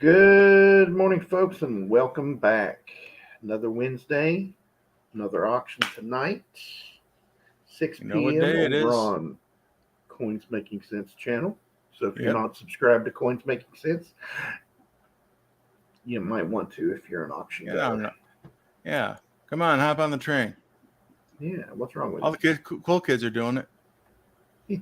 Good morning, folks, and welcome back. Another Wednesday, another auction tonight, You know 6 what p.m. day it over is? on Coins Making Sense channel. So if you're Yep. not subscribed to Coins Making Sense, you might want to if you're an auction Yeah, goer. yeah. Come on, hop on the train. Yeah, what's wrong with All the cool kids are doing it. it?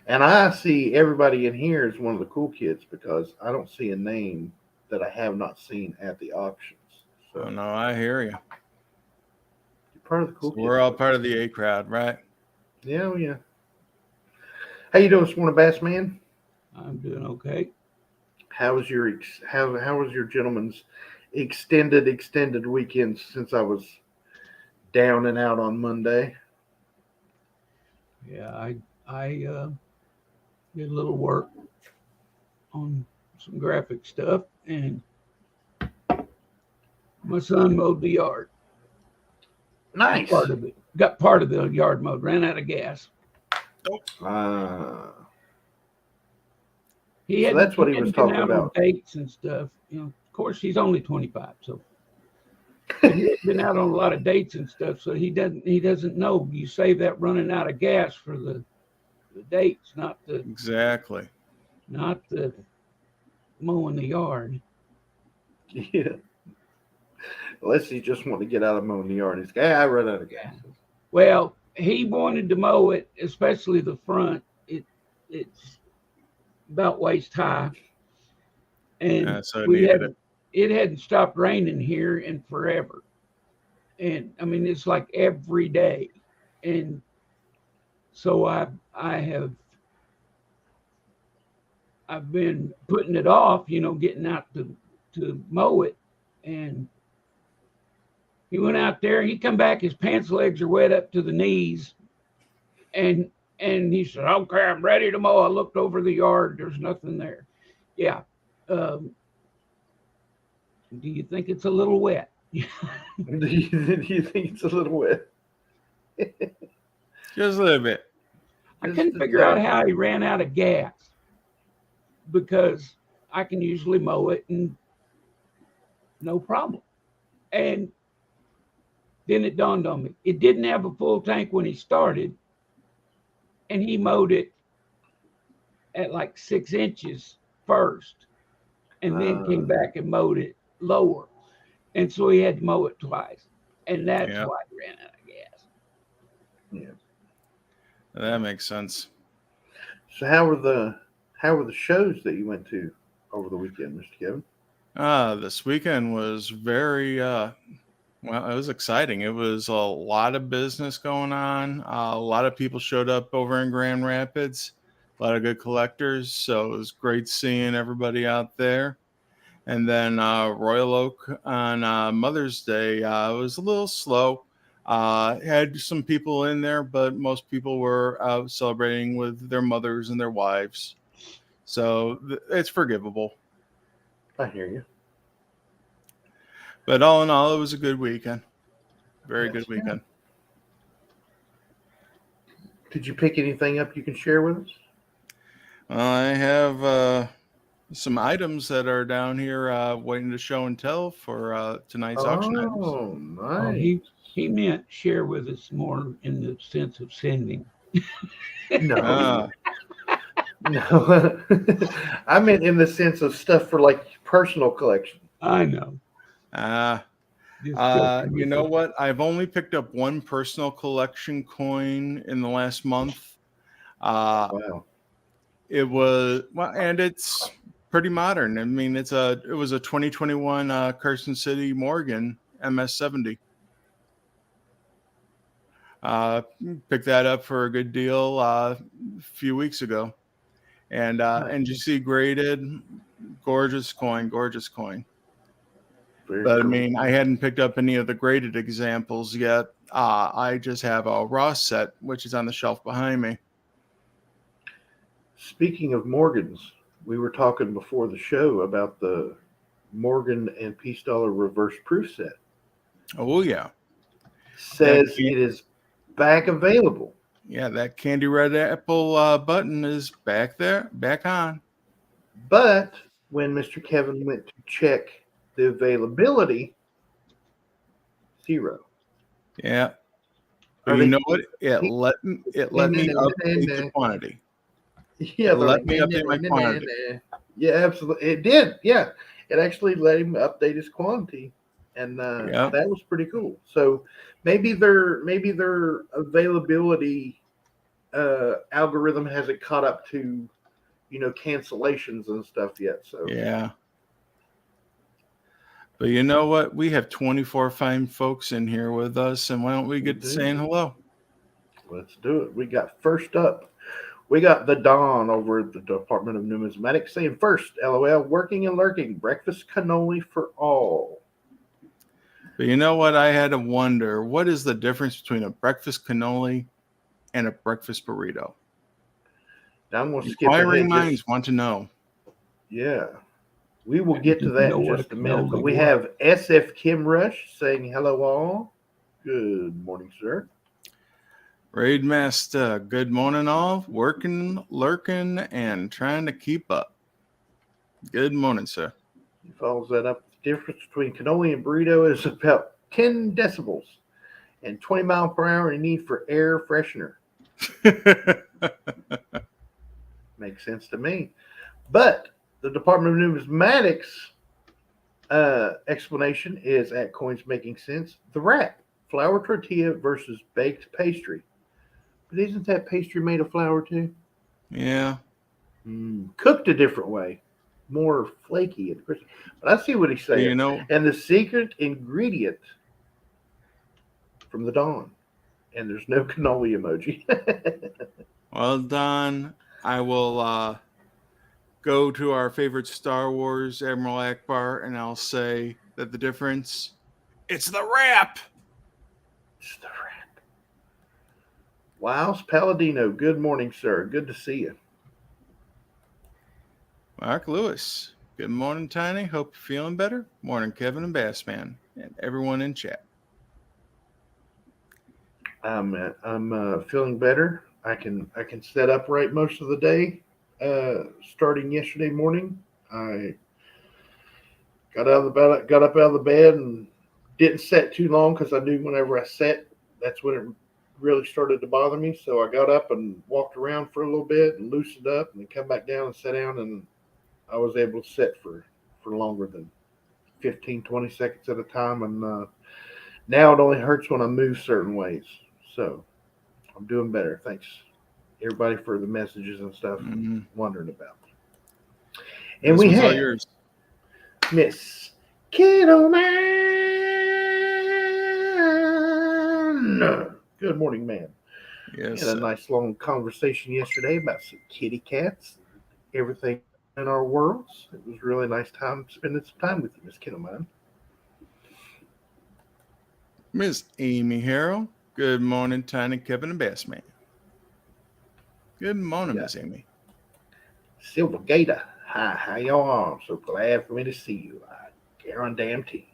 And I see everybody in here is one of the cool kids because I don't see a name that I have not seen at the auctions. So Oh no, I hear you. you're part of the cool So kids. we're all part of the A crowd, right? Yeah, oh, yeah. How you doing this morning, Bass Man? I'm doing okay. How was your how was your gentleman's extended weekend since I was down and out on Monday? Yeah, I did a little work on some graphic stuff, and my son mowed the yard. Nice. Got part of the yard mowed. Ran out of gas. So that's what he was talking out about. On dates and stuff. Of course, he's only 25, so he had been out on a lot of dates and stuff. So he doesn't know. You save that running out of gas for the dates, not the mowing the yard. Yeah. Unless he just wanted to get out of mowing the yard. He's like, I run out of gas. Well, he wanted to mow it, especially the front. It's about waist high, and so it hadn't stopped raining here in forever. And I mean, it's like every day, and so I've been putting it off, getting out to mow it, and he went out there. He come back, his pants legs are wet up to the knees, and he said, "Okay, I'm ready to mow." I looked over the yard. There's nothing there. Yeah. Do you think it's a little wet? Do you think it's a little wet? Just a little bit. I couldn't figure out how he ran out of gas, because I can usually mow it and no problem. And then it dawned on me, it didn't have a full tank when he started, and he mowed it at like 6 inches first, and then came back and mowed it lower. And so he had to mow it twice. And that's why he ran out of gas. Yeah. That makes sense. So how were the shows that you went to over the weekend, Mr. Kevin? This weekend was very well, it was exciting. It was a lot of business going on. A lot of people showed up over in Grand Rapids. A lot of good collectors. So it was great seeing everybody out there. And then Royal Oak on Mother's Day was a little slow. Had some people in there, but most people were out celebrating with their mothers and their wives. So it's forgivable. I hear you. But all in all, it was a good weekend. Very good weekend. Did you pick anything up you can share with us? I have some items that are down here waiting to show and tell for tonight's auction items. Oh, nice. He meant share with us more in the sense of sending. No. No. I meant in the sense of stuff for like personal collection. I know. You know what? I've only picked up one personal collection coin in the last month. Wow. It was and it's pretty modern. I mean, it was a 2021 Carson City Morgan MS-70. Picked that up for a good deal a few weeks ago, and NGC graded, gorgeous coin. Very But cool. I mean, I hadn't picked up any of the graded examples yet. I just have a raw set, which is on the shelf behind me. Speaking of Morgans, we were talking before the show about the Morgan and Peace Dollar reverse proof set. Oh yeah, Says it is back available. Yeah, that candy red apple button is back there, back on. But when Mr. Kevin went to check the availability, 0. Yeah. But Or you they- know what? It he- let me update the quantity. Yeah, It let me update my quantity. Yeah, absolutely. It did. Yeah, it actually let him update his quantity, and Yeah. that was pretty cool. So maybe their availability algorithm hasn't caught up to cancellations and stuff yet. So Yeah. But you know what? We have 24 fine folks in here with us, and why don't we get to saying hello? let's do it. We got first up. We got the Don over at the Department of Numismatics saying first, LOL, working and lurking, breakfast cannoli for all. But you know what? I had to wonder, what is the difference between a breakfast cannoli and a breakfast burrito? Now I'm going to skip Inquiring ahead. minds want to know. Yeah. We will get to that know in what just a a minute. But cannoli we was. have SF Kim Rush saying hello all. Good morning, sir. Raid Master, good morning all. Working, lurking, and trying to keep up. Good morning, sir. He follows that up. The difference between cannoli and burrito is about 10 decibels and 20 mile per hour in need for air freshener. Makes sense to me. But the Department of Numismatics explanation is at Coins Making Sense. The wrap, flour tortilla versus baked pastry. But isn't that pastry made of flour too? Yeah. Cooked a different way, more flaky and crispy. But I see what he's saying. You know, and the secret ingredient from the Dawn, and there's no cannoli emoji. well, Don, I will go to our favorite Star Wars, Admiral Akbar, and I'll say that the difference, it's the wrap. It's the wrap. Wiles Palladino, good morning, sir. Good to see you. Mark Lewis, good morning, Tiny. Hope you're feeling better. Morning, Kevin and Bassman, and everyone in chat. I'm feeling better. I can sit upright most of the day. Starting yesterday morning, I got up out of the bed and didn't sit too long because I knew whenever I sat, that's when it really started to bother me. So I got up and walked around for a little bit and loosened up, and then come back down and sat down, and I was able to sit for longer than 15, 20 seconds at a time. And now it only hurts when I move certain ways. So I'm doing better. Thanks, everybody, for the messages and stuff wondering about. And we have yours. Miss Kiddo Man. Good morning, man. Yes. We had a nice long conversation yesterday about some kitty cats, everything in our worlds. It was really nice time spending some time with you, Miss Kiddo Man. Miss Amy Harrell, good morning, Tiny, Kevin, and Bassman. Good morning, Miss Amy. Silver Gator, hi, how y'all are? I'm so glad for me to see you. I guarantee.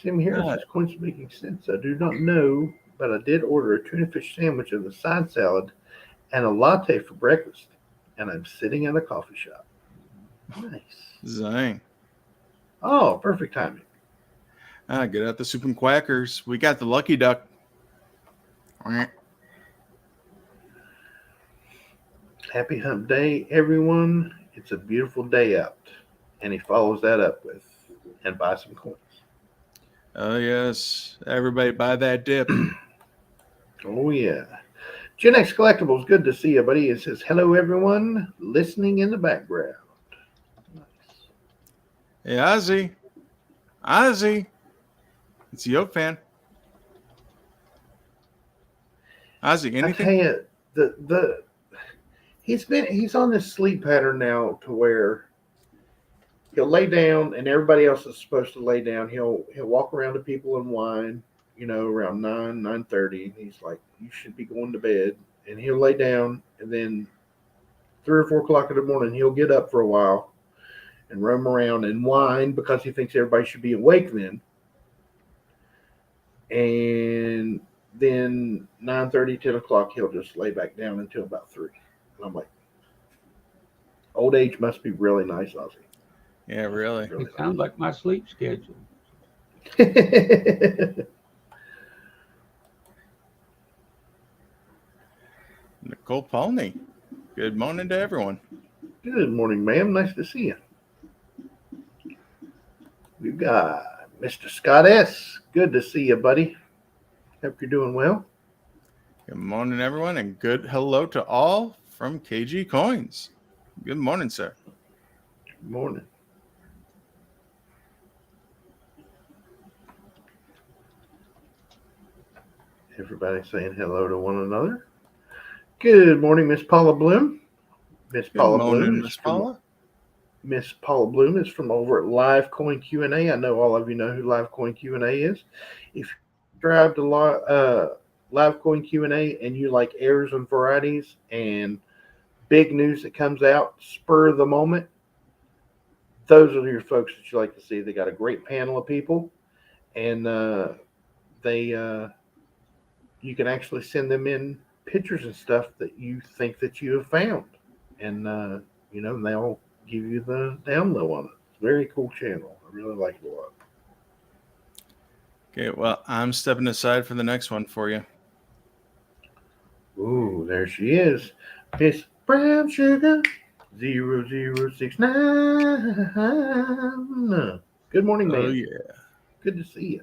Sam Harris is going to making sense. I do not know, but I did order a tuna fish sandwich and a side salad and a latte for breakfast. And I'm sitting in a coffee shop. Nice. Zang. Oh, perfect timing. Get out the soup and quackers. We got the lucky duck. Happy hump day, everyone. It's a beautiful day out. And he follows that up with, and buy some coins. Oh, yes. Everybody buy that dip. Oh, yeah. Gen X Collectibles, good to see you, buddy. It says, hello, everyone, listening in the background. Nice. Hey, Ozzy. Ozzy. It's a Yoke fan. Ozzy, anything? I tell you, he's on this sleep pattern now to where he'll lay down and everybody else is supposed to lay down. He'll walk around to people and whine, around 9:30. He's like, you should be going to bed. And he'll lay down, and then 3 or 4 o'clock in the morning, he'll get up for a while and roam around and whine because he thinks everybody should be awake then. And then 9:30, 10 o'clock, he'll just lay back down until about 3. And I'm like, old age must be really nice, Ozzy. Yeah, really. It sounds like my sleep schedule. Nicole Polney. Good morning to everyone. Good morning, ma'am. Nice to see you. We've got Mr. Scott S. Good to see you, buddy. Hope you're doing well. Good morning, everyone, and good hello to all from KG Coins. Good morning, sir. Good morning. Everybody saying hello to one another. Good morning, Miss Paula Bloom. Miss Good Paula morning, Bloom. Miss Paula. Miss Paula Bloom is from over at Live Coin Q&A. I know all of you know who Live Coin Q&A is. If you subscribe to Live Coin Q&A and you like errors and varieties and big news that comes out, spur of the moment, those are your folks that you like to see. They got a great panel of people, and you can actually send them in pictures and stuff that you think that you have found, and they'll give you the down low on it. It's a very cool channel. I really like it a lot. Okay, well, I'm stepping aside for the next one for you. Ooh, there she is, Miss Brown Sugar 0069. Good morning, man. Oh, yeah. Good to see you.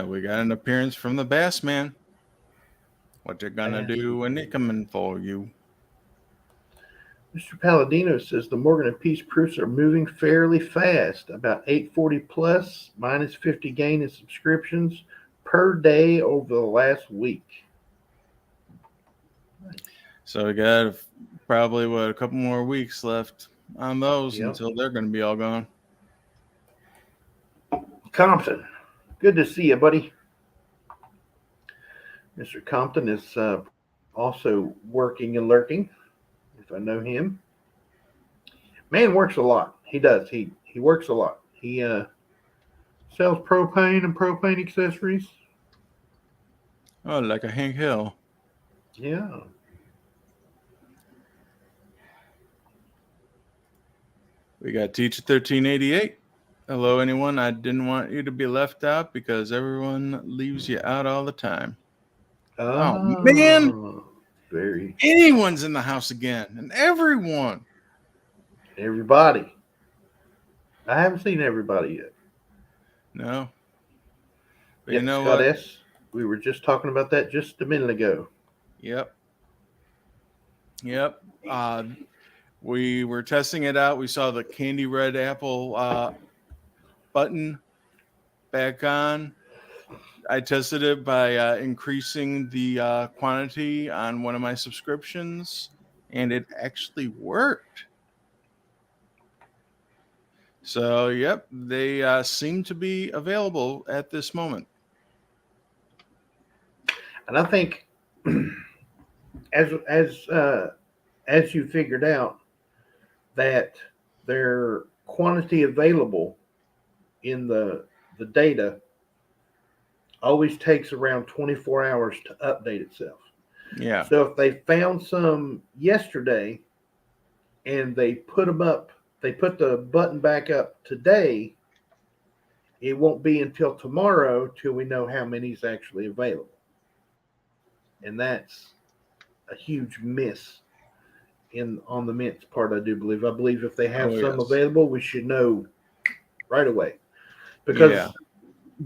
We got an appearance from the Bass Man. What you gonna do when they coming for you? Mr. Palladino says the Morgan and Peace proofs are moving fairly fast, about 840 plus, minus 50 gain in subscriptions per day over the last week. Nice. So we got probably, a couple more weeks left on those Yep. until they're going to be all gone. Compton, good to see you, buddy. Mr. Compton is also working and lurking, if I know him. Man works a lot. He does. He works a lot. He sells propane and propane accessories. Oh, like a Hank Hill. Yeah. We got Teacher 1388. Hello, anyone. I didn't want you to be left out because everyone leaves you out all the time. Oh, man. Very. Anyone's in the house again, and everyone. Everybody. I haven't seen everybody yet. No. But Yep, you know Scott what? S. We were just talking about that just a minute ago. Yep. We were testing it out. We saw the candy red apple button back on. I tested it by increasing the quantity on one of my subscriptions, and it actually worked. So, yep, they seem to be available at this moment. And I think as you figured out that their quantity available in the data always takes around 24 hours to update itself. Yeah. So if they found some yesterday and they put them up, they put the button back up today, it won't be until tomorrow till we know how many is actually available. And that's a huge miss on the Mint's part, I do believe. I believe if they have some available, we should know right away. Because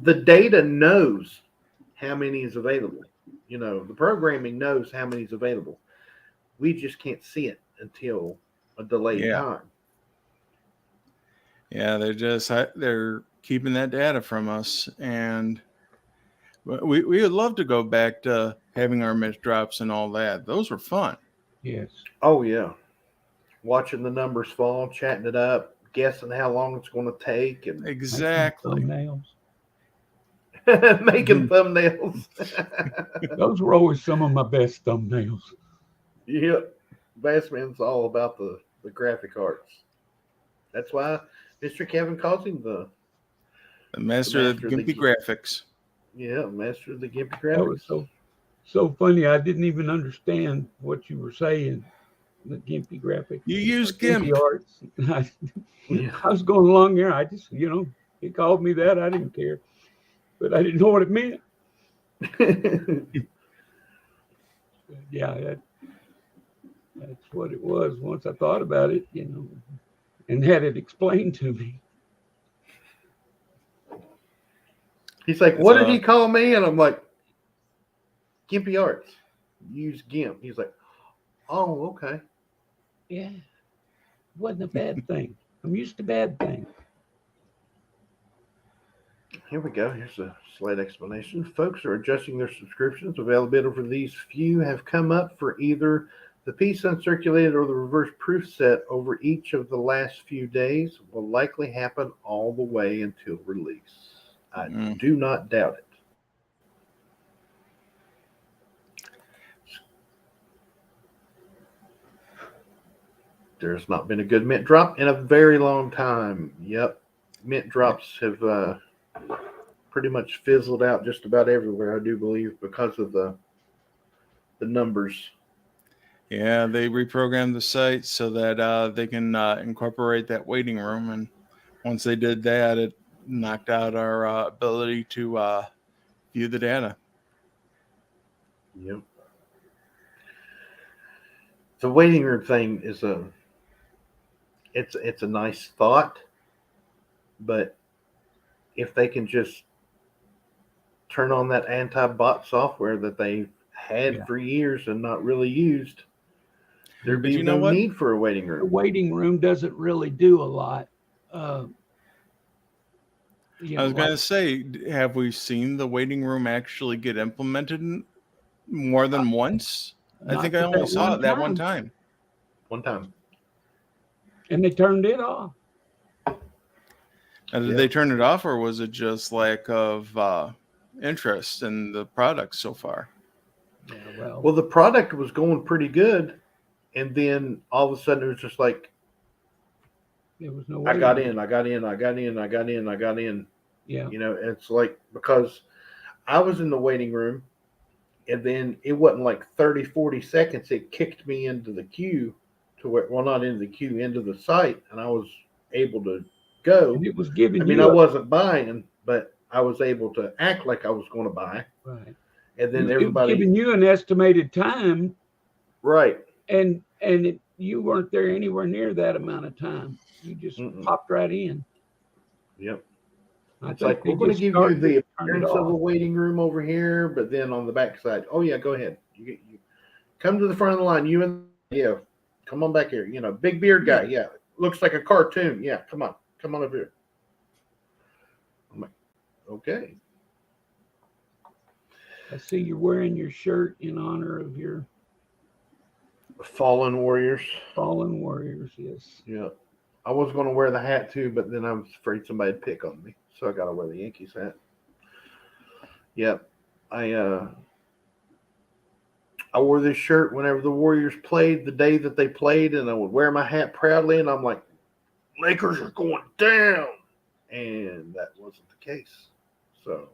the data knows how many is available. You know, the programming knows how many is available. We just can't see it until a delayed time. Yeah, they're keeping that data from us, and we would love to go back to having our Mint drops and all that. Those were fun. Yes. Oh yeah, watching the numbers fall, chatting it up, guessing how long it's going to take, and exactly thumbnails. making thumbnails. Those were always some of my best thumbnails. Yep, Bassman's all about the graphic arts. That's why Mr. Kevin calls him the The master of master the of the gimpy graphics. Yeah, master of the gimpy That was graphics. so funny. I didn't even understand what you were saying. The gimpy graphics. You use Gimpy GIMP. arts. Yeah. I was going along there. I just, he called me that. I didn't care, but I didn't know what it meant. Yeah, that's what it was. Once I thought about it, and had it explained to me. He's like, what did he call me? And I'm like, gimpy arts. Use GIMP. He's like, oh, okay. Yeah, wasn't a bad thing. I'm used to bad things. Here we go. Here's a slight explanation. Folks are adjusting their subscriptions. Availability for these few have come up for either the piece uncirculated or the reverse proof set over each of the last few days. Will likely happen all the way until release. I do not doubt it. There's not been a good mint drop in a very long time. Yep. Mint drops have pretty much fizzled out just about everywhere, I do believe, because of the numbers. Yeah, they reprogrammed the site so that they can incorporate that waiting room. And once they did that, it knocked out our ability to view the data. Yep. The waiting room thing is it's a nice thought, but if they can just turn on that anti-bot software that they've had for years and not really used, there'd be no need for a waiting room. The waiting room doesn't really do a lot. I was going to say, have we seen the waiting room actually get implemented more than once? I think I only saw it that one time. One time. And they turned it off. Now, did they turn it off, or was it just lack of interest in the product so far? Yeah, well, the product was going pretty good, and then all of a sudden it was just like, there was no. I got in. Yeah. It's like, because I was in the waiting room, and then it wasn't like 30, 40 seconds. It kicked me into the queue to where, well, not into the queue, into the site, and I was able to go. And it was giving. I mean, I wasn't buying, but I was able to act like I was going to buy. Right. And then it was giving you an estimated time. Right. And you weren't there anywhere near that amount of time. You just popped right in. Yep. It's like, we're going to give you the appearance of a waiting room over here, but then on the back side, oh yeah, go ahead. You come to the front of the line. You and come on back here. Big beard guy. Yeah, looks like a cartoon. Yeah, come on over here. I'm like, okay. I see you're wearing your shirt in honor of your fallen warriors. Fallen warriors, yes. Yeah. I was going to wear the hat too, but then I was afraid somebody'd pick on me, so I got to wear the Yankees hat. Yep. I wore this shirt whenever the Warriors played, the day that they played, and I would wear my hat proudly, and I'm like, Lakers are going down. And that wasn't the case. So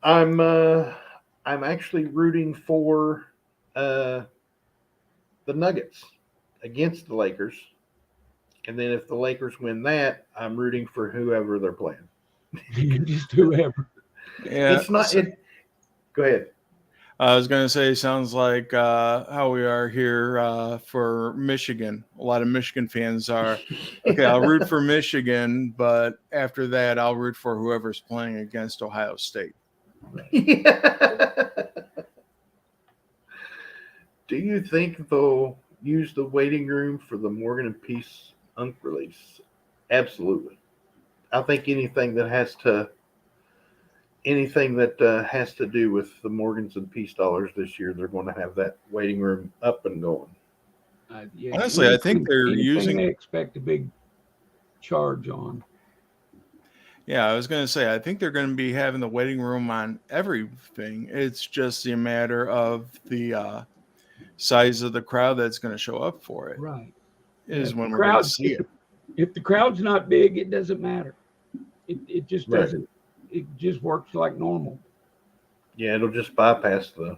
I'm actually rooting for the Nuggets against the Lakers. And then if the Lakers win that, I'm rooting for whoever they're playing. Just whoever. Yeah. It's not it. Go ahead. I was going to say, sounds like how we are here for Michigan. A lot of Michigan fans are, okay, I'll root for Michigan, but after that, I'll root for whoever's playing against Ohio State. Yeah. Do you think they'll use the waiting room for the Morgan and Peace Unk release? Absolutely. I think anything that has to do with the Morgans and Peace dollars this year, they're going to have that waiting room up and going. Yeah, honestly, I think they're using. They expect a big charge on. Yeah, I was going to say, I think they're going to be having the waiting room on everything. It's just a matter of the size of the crowd that's going to show up for it. Right. Is when we're going to see it. If the crowd's not big, it doesn't matter. It just Right. doesn't. It just works like normal. Yeah, it'll just bypass the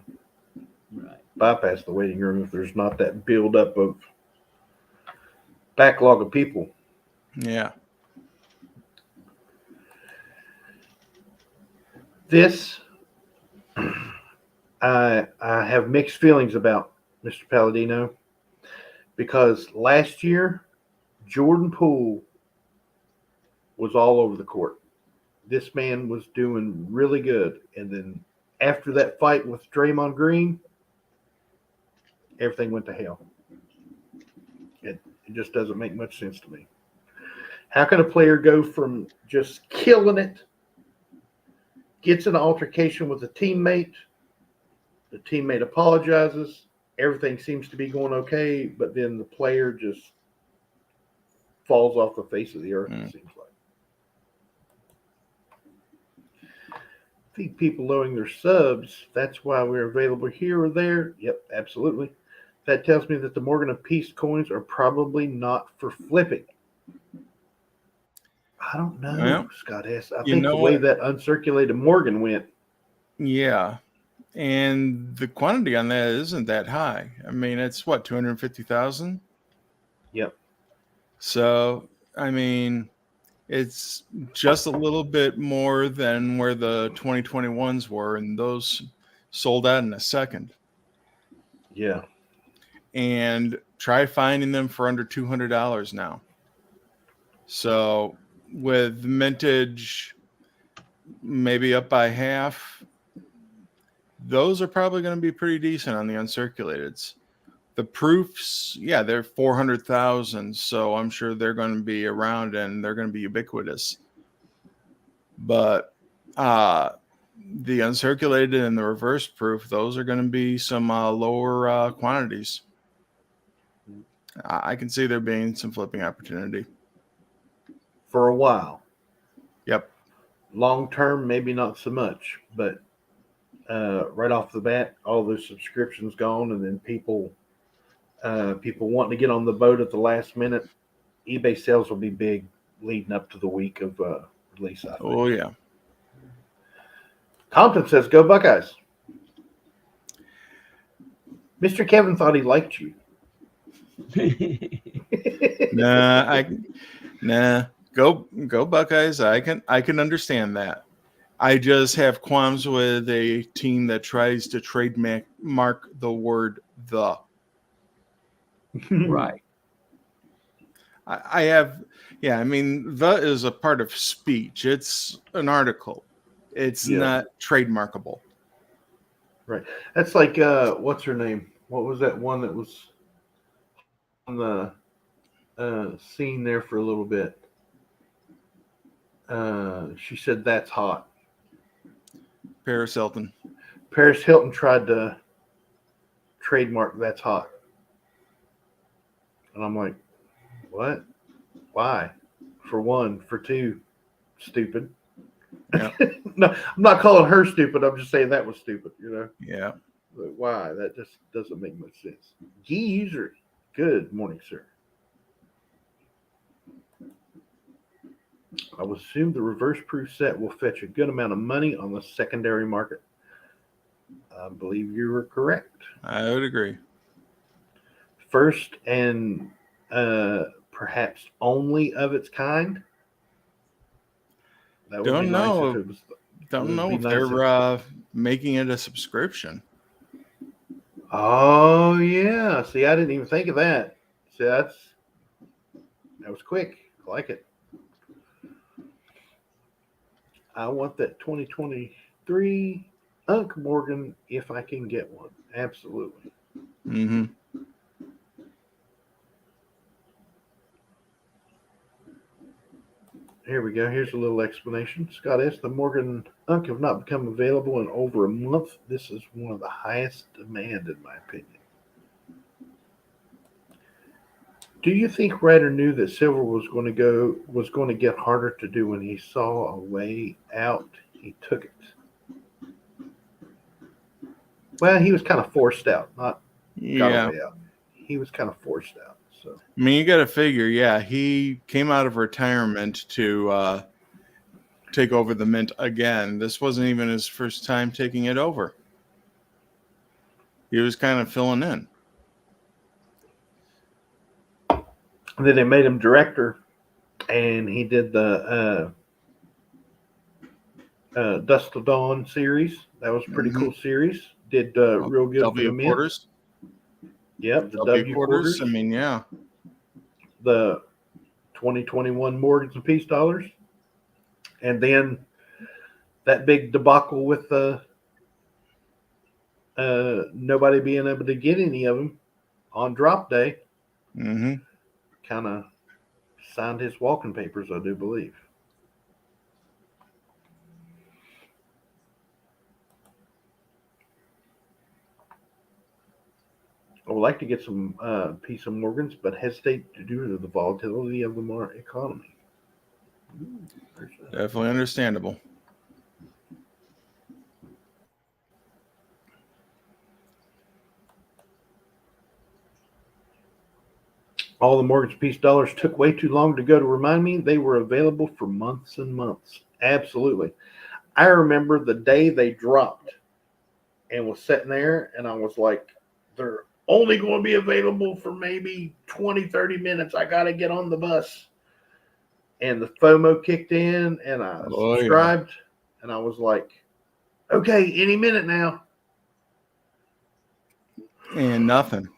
waiting room if there's not that buildup of backlog of people. Yeah. This, I have mixed feelings about Mr. Palladino because last year Jordan Poole was all over the court. This man was doing really good, and then after that fight with Draymond Green, everything went to hell. It just doesn't make much sense to me. How can a player go from just killing it, gets in an altercation with a teammate, the teammate apologizes, everything seems to be going okay, but then the player just falls off the face of the earth, it seems like. I think people lowering their subs, that's why we're available here or there. Yep, absolutely. That tells me that the Morgan and Peace coins are probably not for flipping. I don't know, Well, Scott S. I think the way that uncirculated Morgan went. Yeah. And the quantity on that isn't that high. I mean, it's what, 250,000? Yep. So, I mean, it's just a little bit more than where the 2021s were, and those sold out in a second. Yeah. And try finding them for under $200 now. So, with vintage maybe up by half, those are probably going to be pretty decent on the uncirculateds. The proofs, yeah, they're 400,000, so I'm sure they're going to be around and they're going to be ubiquitous. But the uncirculated and the reverse proof, those are going to be some lower quantities. I can see there being some flipping opportunity. For a while. Yep. Long term, maybe not so much, but right off the bat, all those subscriptions gone, and then people wanting to get on the boat at the last minute. eBay sales will be big leading up to the week of release, I think. Oh, yeah. Compton says, "Go Buckeyes." Mr. Kevin thought he liked you. Nah. Go Buckeyes. I can understand that. I just have qualms with a team that tries to trademark the word "the." Right. I have, yeah. I mean, "the" is a part of speech. It's an article. It's not trademarkable. Right. That's like what's her name? What was that one that was on the scene there for a little bit? She said, "That's hot." Paris Hilton. Paris Hilton tried to trademark "That's hot," and I'm like, what? Why? For one, for two, stupid. Yeah. No, I'm not calling her stupid. I'm just saying that was stupid. Yeah. But why? That just doesn't make much sense. Geezer. Good morning, sir. I would assume the reverse proof set will fetch a good amount of money on the secondary market. I believe you were correct. I would agree. First and perhaps only of its kind. That would Don't be know. nice if it was. Don't know if they're making it a subscription. Oh yeah. See, I didn't even think of that. See, that was quick. I like it. I want that 2023 Unc Morgan if I can get one. Absolutely. Mm-hmm. Here we go. Here's a little explanation. Scott S. The Morgan Unc have not become available in over a month. This is one of the highest demand, in my opinion. Do you think Ryder knew that silver was going to get harder to do when he saw a way out? He took it. Well, he was kind of forced out, not got a way out. He was kind of forced out. So I mean, you got to figure, yeah, he came out of retirement to take over the mint again. This wasn't even his first time taking it over. He was kind of filling in. and then they made him director, and he did the Dust Till Dawn series. That was a pretty cool series. Did real good for the W mint. quarters. Yep, the W quarters. I mean, yeah. The 2021 Morgans and Peace dollars, and then that big debacle with the nobody being able to get any of them on drop day. Mm-hmm. Kind of signed his walking papers, I do believe. I would like to get some piece of Morgans, but hesitate to due to the volatility of the economy. Definitely understandable. All the Mortgage Peace dollars took way too long to go to remind me they were available for months and months. Absolutely. I remember the day they dropped and was sitting there, and I was like, they're only going to be available for maybe 20, 30 minutes. I got to get on the bus. And the FOMO kicked in, and I subscribed, and I was like, okay, any minute now. And nothing.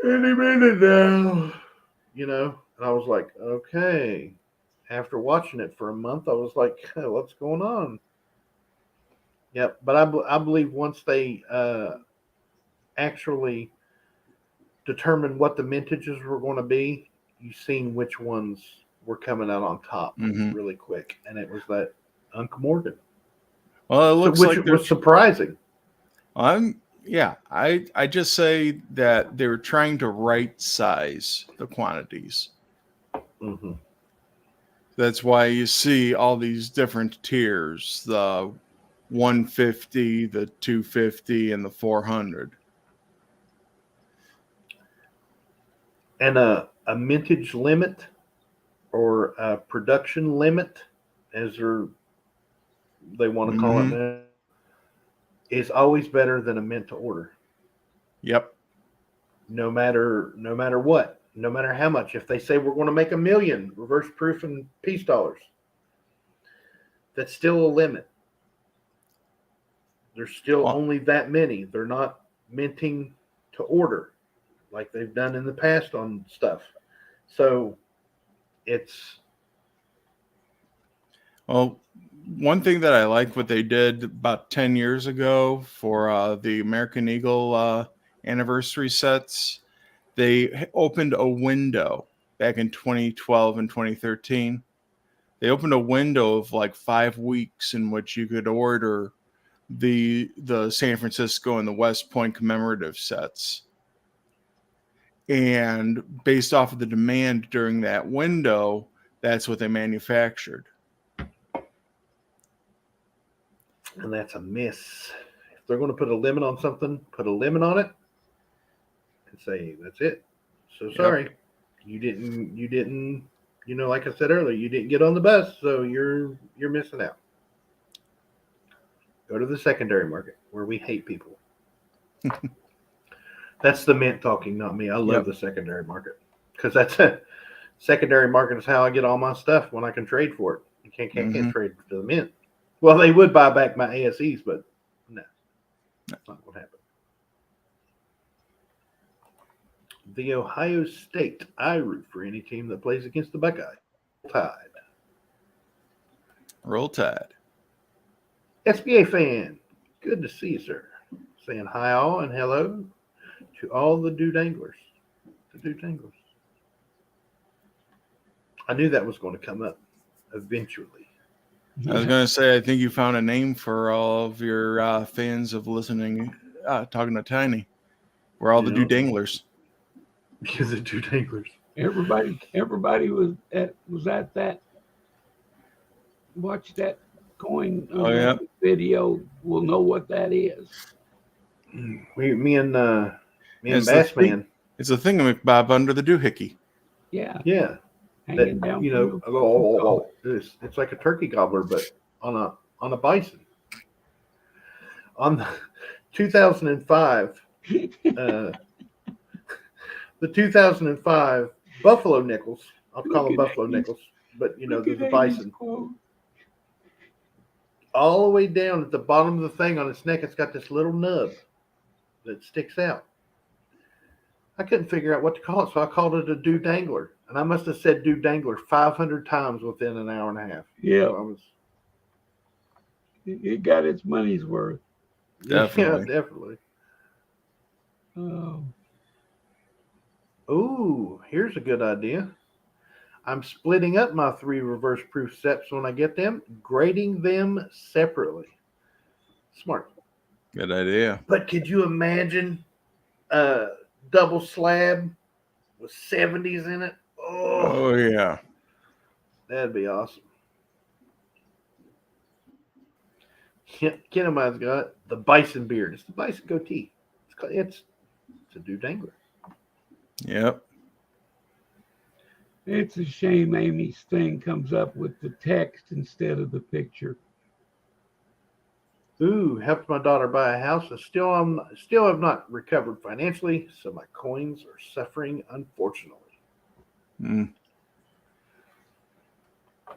Any minute now. You know, and I was like, okay. After watching it for a month, I was like, hey, what's going on? Yep, but I believe once they actually determined what the mintages were going to be, you seen which ones were coming out on top really quick, and it was that Uncle Morgan. Well, it looks which like was surprising. I just say that they were trying to right size the quantities. Mm-hmm. That's why you see all these different tiers: the 150, the 250, and the 400. And a mintage limit or a production limit, as they want to call it now, is always better than a mint to order. Yep. No matter what, no matter how much. If they say we're going to make 1 million reverse proof and peace dollars, that's still a limit. There's still only that many. They're not minting to order like they've done in the past on stuff. So it's... Well, one thing that I like what they did about 10 years ago for the American Eagle anniversary sets, they opened a window back in 2012 and 2013. They opened a window of like 5 weeks in which you could order the San Francisco and the West Point commemorative sets. And based off of the demand during that window, that's what they manufactured. And that's a miss. If they're going to put a limit on something, put a limit on it and say, that's it. So sorry. Yep. You didn't, like I said earlier, you didn't get on the bus, so you're missing out. Go to the secondary market where we hate people. That's the mint talking, not me. I love the secondary market because that's a secondary market is how I get all my stuff when I can trade for it. You can't trade to the mint. Well, they would buy back my ASEs, but no, that's not what happened. The Ohio State. I root for any team that plays against the Buckeyes. Tide. Roll Tide. SBA fan. Good to see you, sir. Saying hi all and hello to all the dude anglers. I knew that was going to come up eventually. I was going to say, I think you found a name for all of your fans of listening, talking to Tiny. We're all the dude anglers. Because the dude anglers. Everybody was at that. Watch that coin video. Will know what that is. Me and Bassman. It's a thingamabob under the doohickey. Yeah, Yeah. hanging That, down. you from know, the- it's like a turkey gobbler, but on a bison. On the 2005, the 2005 Buffalo Nickels. I'll call them Look at Buffalo Amy's- Nickels, but you know, Look at the Amy's bison. quote. All the way down at the bottom of the thing on its neck, it's got this little nub that sticks out. I couldn't figure out what to call it, so I called it a dew dangler. And I must have said dew dangler 500 times within an hour and a half. Yeah, So I was, it got its money's worth. Definitely. Yeah, definitely. Oh, Ooh, here's a good idea. I'm splitting up my 3 reverse proof sets when I get them, grading them separately. Smart. Good idea. But could you imagine a double slab with 70s in it? Oh, yeah. That'd be awesome. Kenemine's got the bison beard. It's the bison goatee. It's a dew dangler. Yep. it's a shame Amy's thing comes up with the text instead of the picture. Ooh, helped my daughter buy a house. I still have not recovered financially, so my coins are suffering, unfortunately. Mm.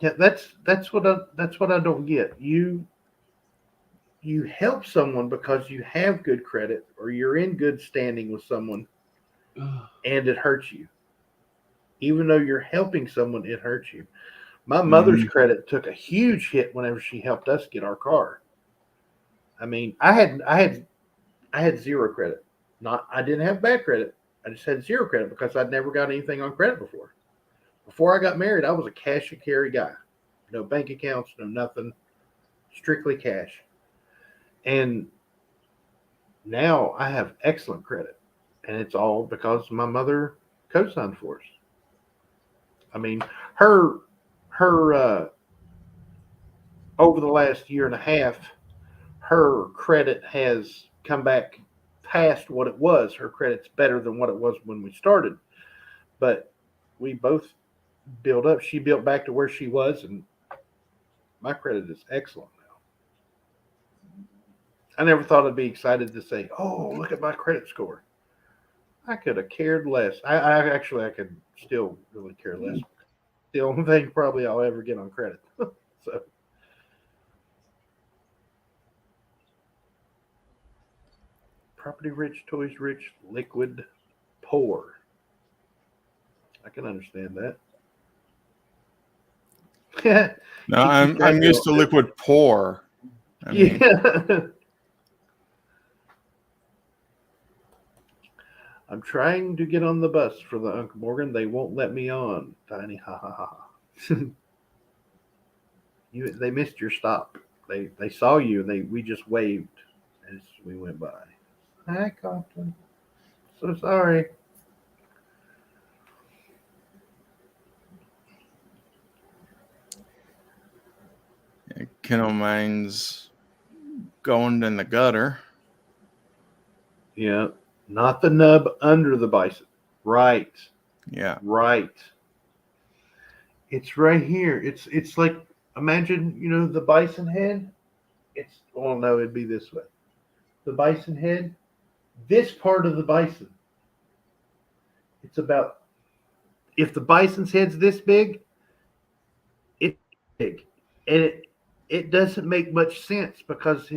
Yeah, that's what I don't get. You help someone because you have good credit or you're in good standing with someone, and it hurts you. Even though you're helping someone, it hurts you. My mother's credit took a huge hit whenever she helped us get our car. I mean, I had zero credit. I didn't have bad credit. I just had zero credit because I'd never got anything on credit before. Before I got married, I was a cash and carry guy. No bank accounts, no nothing. Strictly cash. And now I have excellent credit. And it's all because my mother co-signed for us. I mean, her over the last year and a half, her credit has come back past what it was. Her credit's better than what it was when we started. But we both built up. She built back to where she was, and my credit is excellent now. I never thought I'd be excited to say, "Oh, look at my credit score." I could have cared less. I could still really care less. The only thing probably I'll ever get on credit. So. Property rich, toys rich, liquid poor. I can understand that. No, I'm used to liquid pour. I mean, yeah. I'm trying to get on the bus for the Uncle Morgan. They won't let me on. Tiny, ha ha ha. They missed your stop. They saw you and we just waved as we went by. Hi, Compton. So sorry. Kennel mine's going in the gutter. Yeah, not the nub under the bison. Right. Yeah. Right. It's right here. It's like, imagine, the bison head. No, it'd be this way. The bison head, this part of the bison. It's about, if the bison's head's this big, it's big. And it doesn't make much sense because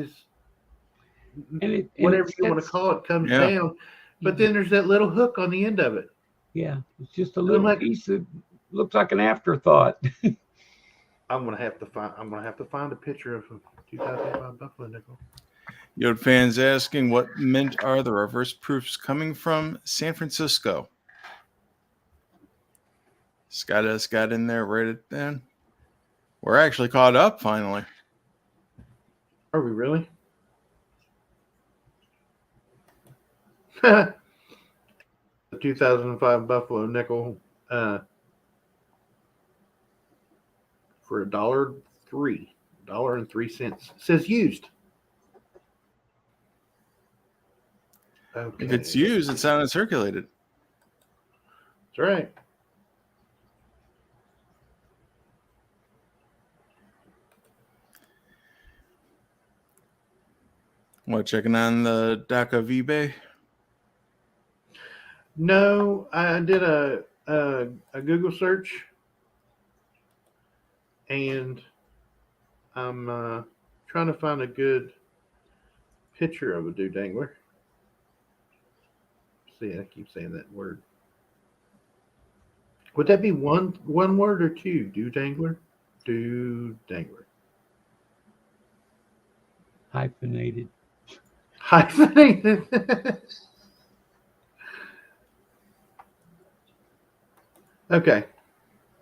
whatever you want to call it comes down. But then there's that little hook on the end of it. Yeah, it's just a little piece that looks like an afterthought. I'm gonna have to find a picture of a 2005 Buffalo Nickel. Yod fans asking, what mint are the reverse proofs coming from? San Francisco. Scott S. got in there right at then. We're actually caught up finally. Are we really? The 2005 Buffalo Nickel for $1.03. Says used. Okay. If it's used, it's not uncirculated. That's right. What, checking on the dock of eBay? No, I did a Google search, and I'm trying to find a good picture of a dew dangler. See, I keep saying that word. Would that be one word or two? Dew dangler? Dew dangler. Hyphenated. Hyphenated. Okay,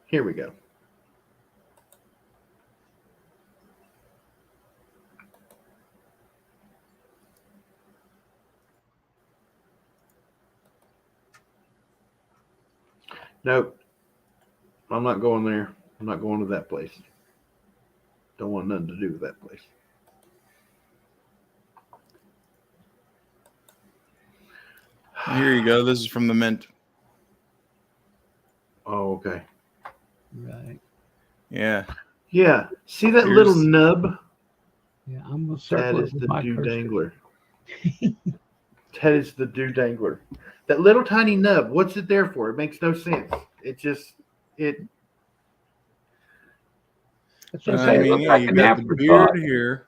here we go. Nope. I'm not going there. I'm not going to that place. Don't want nothing to do with that place. Here you go. This is from the Mint. Oh, okay. Right. Yeah. Yeah. See that Here's- little nub? Yeah, I'm gonna That circle is it with the my dew cursor. dangler. That is the dew dangler. That little tiny nub. What's it there for? It makes no sense. It just it. That's what I I say. It mean, looks yeah, like you an got the afterthought. beard here.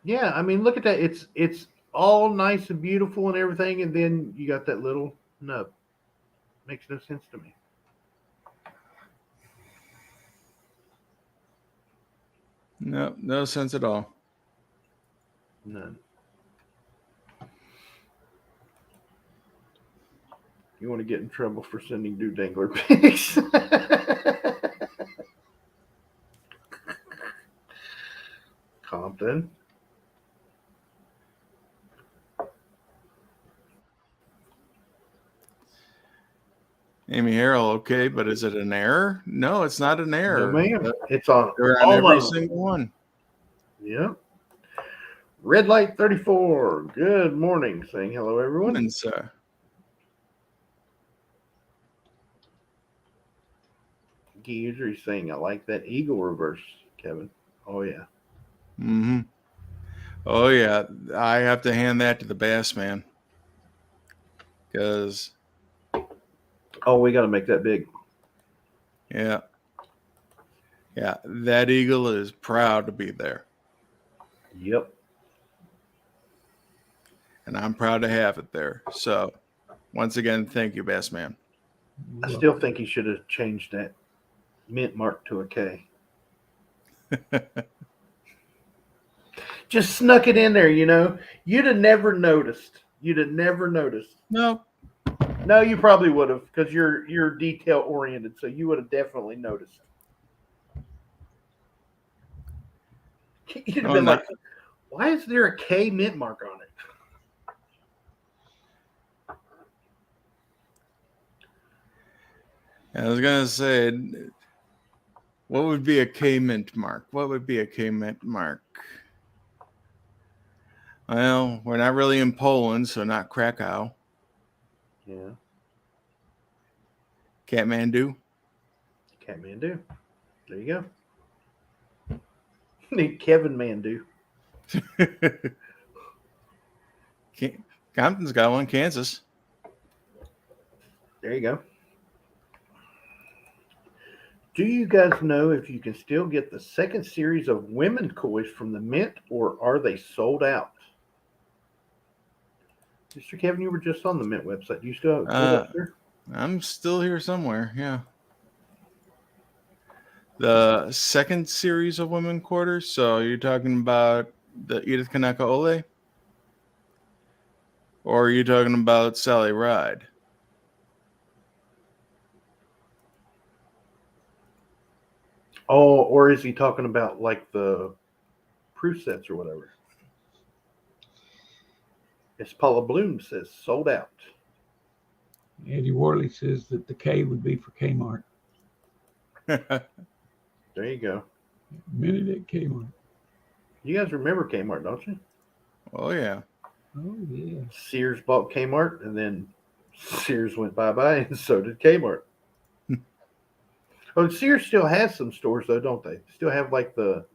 Yeah, I mean, look at that. It's all nice and beautiful and everything, and then you got that little nub. Makes no sense to me. No, no sense at all. None. You want to get in trouble for sending dew dangler pics? Compton. Amy Harrell, okay, but is it an error? No, it's not an No, error. ma'am. It's on They're on all every of them. single one. Yep. Red Light 34. Good morning. Saying hello, everyone. And so, Usually saying I like that eagle reverse, Kevin. Oh yeah. mm-hmm. Oh yeah, I have to hand that to the Bass Man because Oh, we got to make that big. yeah, that eagle is proud to be there, Yep. and I'm proud to have it there. So, once again, thank you, Bass Man. I still think he should have changed that mint mark to a K. Just snuck it in there, you know. You'd have never noticed. You'd have never noticed. No, No, you probably would have, because you're detail oriented, so you would have definitely noticed. You'd have Oh, been no. like, "Why is there a K mint mark on it?" I was gonna say, what would be a K mint mark? What would be a K mint mark? Well, we're not really in Poland, so not Krakow. Yeah, Kathmandu. Kathmandu. There you go. Need Kevin Mandu. Compton's got one. Kansas. There you go. Do you guys know if you can still get the second series of women koi's from the Mint, or are they sold out? Mr. Kevin, you were just on the Mint website. Do you still have it up there? I'm still here somewhere. Yeah. The second series of women quarters. So you're talking about the Edith Kanaka Ole? Or are you talking about Sally Ride? Oh, or is he talking about like the proof sets or whatever? Yes, Paula Bloom says sold out. Eddie Worley says that the K would be for Kmart. There you go. Minute at Kmart. You guys remember Kmart, don't you? Oh, yeah. Oh yeah. Sears bought Kmart, and then Sears went bye-bye, and so did Kmart. Oh, Sears still has some stores, though, don't they? Still have, like, where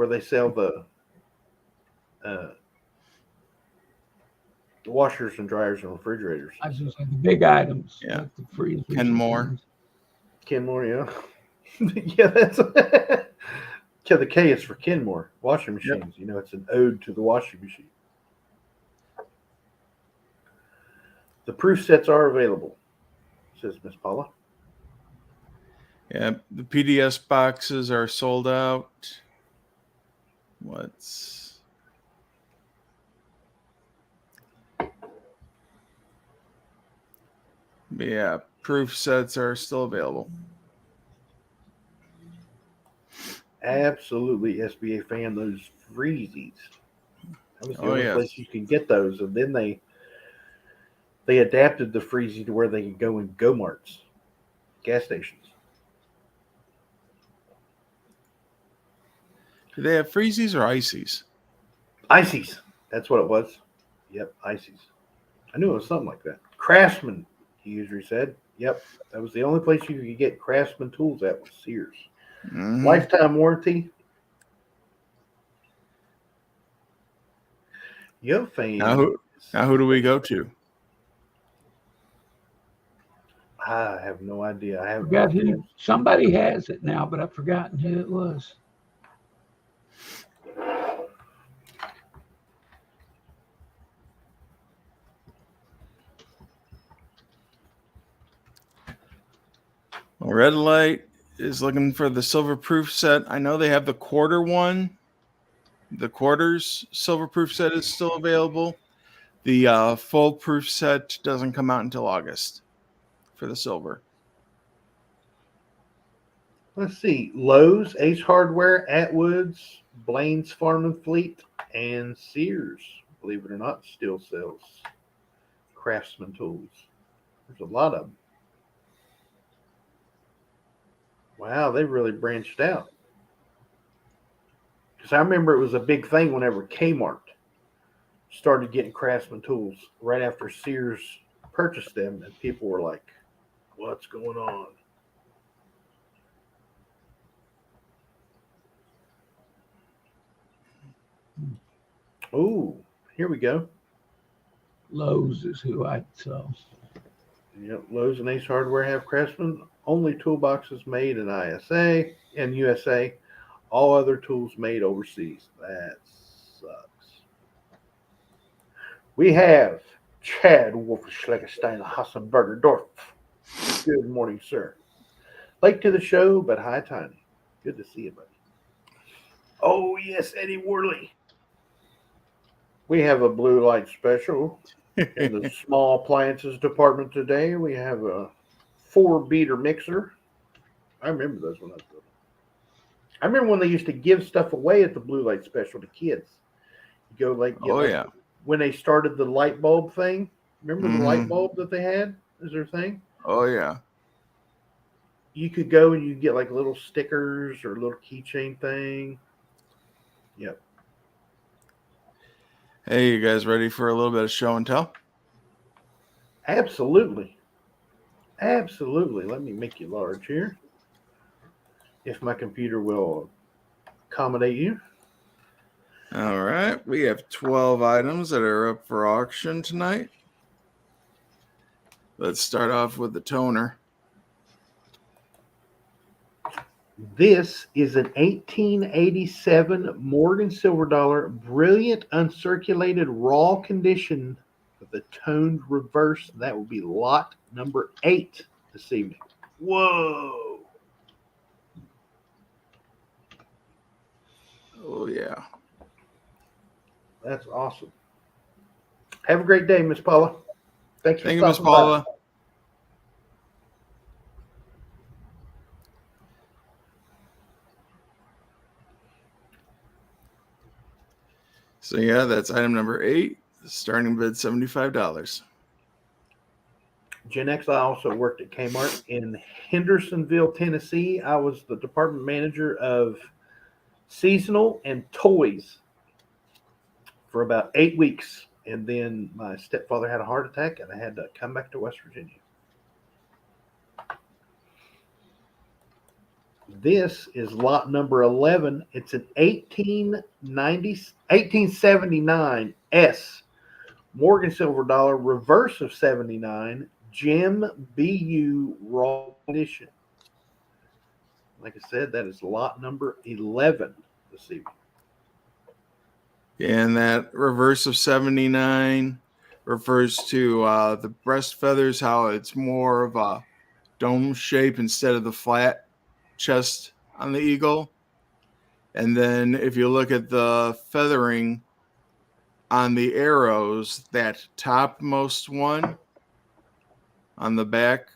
they sell uh, the washers and dryers and refrigerators. I was just like the big items, Yeah. like the freezers. Kenmore. and things. Kenmore, yeah. Yeah, that's... Yeah, the K is for Kenmore. Washing machines. You know, it's an ode to the washing machine. The proof sets are available, says Miss Paula. Yeah, the PDS boxes are sold out. Yeah, proof sets are still available. Absolutely, SBA fan. Those freezies. That was the Oh, only yes. place you can get those, and then they adapted the freezy to where they could go in Go-Marts, gas stations. Do they have freezies or ices? Ices. That's what it was. Yep, ices. I knew it was something like that. Craftsman, he usually said. Yep, that was the only place you could get Craftsman tools at was Sears. Mhm. Lifetime warranty. Yo, fan. Now who do we go to? I have no idea. I I have forgot who. Somebody has it now, but I've forgotten who it was. Well, Red Light is looking for the silver proof set. I know they have the quarter one. The quarters silver proof set is still available. The full proof set doesn't come out until August for the silver. Let's see. Lowe's, Ace Hardware, Atwood's, Blaine's Farm and Fleet, and Sears, believe it or not, still sells Craftsman tools. There's a lot of them. Wow, they really branched out. Because I remember it was a big thing whenever Kmart started getting Craftsman tools right after Sears purchased them, and people were like, what's going on? Oh, here we go. Lowe's is who I saw. Yep, Lowe's and Ace Hardware have Craftsman only toolboxes made in ISA and USA. All other tools made overseas. That sucks. We have Chad Wolfenschleckenstein Hassenberger Dorf. Good morning, sir. Late to the show, but hi, Tiny. Good to see you, buddy. Oh, yes, Eddie Worley. We have a blue light special in the small appliances department today. We have a 4-beater mixer. I remember those when I was little. I remember when they used to give stuff away at the blue light special to kids. You go like, Yeah. When they started the light bulb thing. Remember the light bulb that they had? Is their thing? Oh, yeah. You could go and you get like little stickers or a little keychain thing. Yep. Hey, you guys ready for a little bit of show and tell? Absolutely. Absolutely. Let me make you large here. If my computer will accommodate you. All right. We have 12 items that are up for auction tonight. Let's start off with the toner. This is an 1887 Morgan Silver Dollar, brilliant uncirculated raw condition with a toned reverse. That will be lot number 8 this evening. Whoa. Oh, yeah. That's awesome. Have a great day, Miss Paula. Thanks for Thank you, Miss stopping by. Paula. So, yeah, that's item number 8. Starting bid $75. Gen X, I also worked at Kmart in Hendersonville, Tennessee. I was the department manager of seasonal and toys for about 8 weeks. And then my stepfather had a heart attack, and I had to come back to West Virginia. This is lot number 11. It's an 1879 S Morgan silver dollar, reverse of 79, Gem BU raw condition. Like I said, that is lot number 11 this evening. And that reverse of 79 refers to the breast feathers, how it's more of a dome shape instead of the flat chest on the eagle. And then if you look at the feathering on the arrows, that topmost one on the back